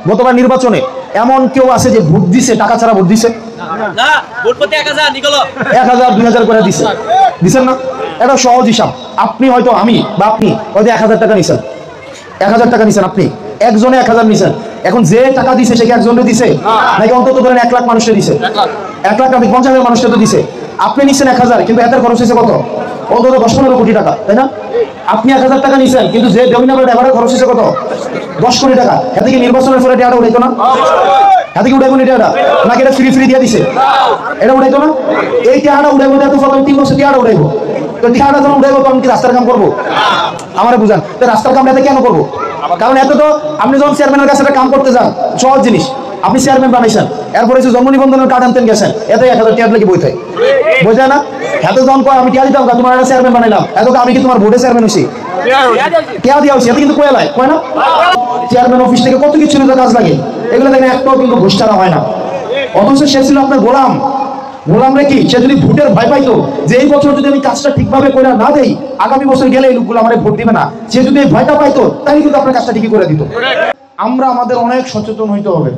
গতবার নির্বাচনে এমন কেউ আছে যে ভোট দিছে টাকা ছাড়া ভোট দিছে? না, ভোট প্রতি 1000 নিকলো 1000 2000 করে দিছে, দিছেন না? এটা সহজ হিসাব। আপনি হয়তো আমি বা আপনি হয়তো 1000 টাকা নিছেন, 1000 টাকা নিছেন, আপনি একজনে 1000 নিছেন। এখন যে টাকা দিছে সে কি একজনে দিছে নাকি অন্তত ধরেন 1 লাখ মানুষে দিছে? 1 লাখ নাকি 50,000 মানুষকে তো দিছে। আপনি নিছেন 1000, কিন্তু এদের খরচ হয়েছে কত? অন্তত 10-15 কোটি টাকা, তাই না? আপনি 1000 টাকা নিছেন, কিন্তু যে ডেমিনাবল ড্রাইভারের খরচ হয়েছে কত? 10 কোটি টাকা। এতে কি নির্বাচনের পরে টাকা উঠাইতো না? এতে কি উঠাইবো না টাকা? নাকি এটা ফ্রি ফ্রি দিয়ে দিছে? এটা উঠাইতো না? এই টাকাটা উঠাইবো, এত প্রথম 3 বছর টাকাটা উঠাইবো। তো টাকাটা যখন উঠাইবো তখন কি রাস্তার কাম করবো? আমারে বুঝান, তো রাস্তার কামটা এতে কেন করবো? কারণ এত তো আপনি যখন চেয়ারম্যানের কাছে কাম করতে যান, সহজ জিনিস, আপনি চেয়ারম্যান বানাইছেন, এরপরে জন্ম নিবন্ধনের কার্ড আনতেন গেছেন, এত 1000 টাকা কি বই থাকে? বোঝায় না? এত যখন আমি টিয়া দিতাম, তোমার একটা চেয়ারম্যান বানাইলাম, এত আমি কি তোমার ভোটে চেয়ারম্যান হয়েছি? টিয়া দেওয়া হয়েছি, এত কিন্তু কয়লায় কয় না? চেয়ারম্যান অফিস থেকে কত কিছু কাজ লাগে, এগুলো দেখেন একটাও কিন্তু ঘুষ ছাড়া হয় না। অথচ সে ছিল আপনার গোলাম। গোলাম রে কি সে যদি ভোটের ভয় পাইতো যে এই বছর যদি আমি কাজটা ঠিকভাবে করে না দেই, আগামী বছর গেলে এই লোকগুলো আমার ভোট দিবে না, সে যদি এই ভয়টা পাইতো তাহলে কিন্তু আপনার কাজটা ঠিকই করে দিত। আমরা আমাদের অনেক সচেতন হইতে হবে।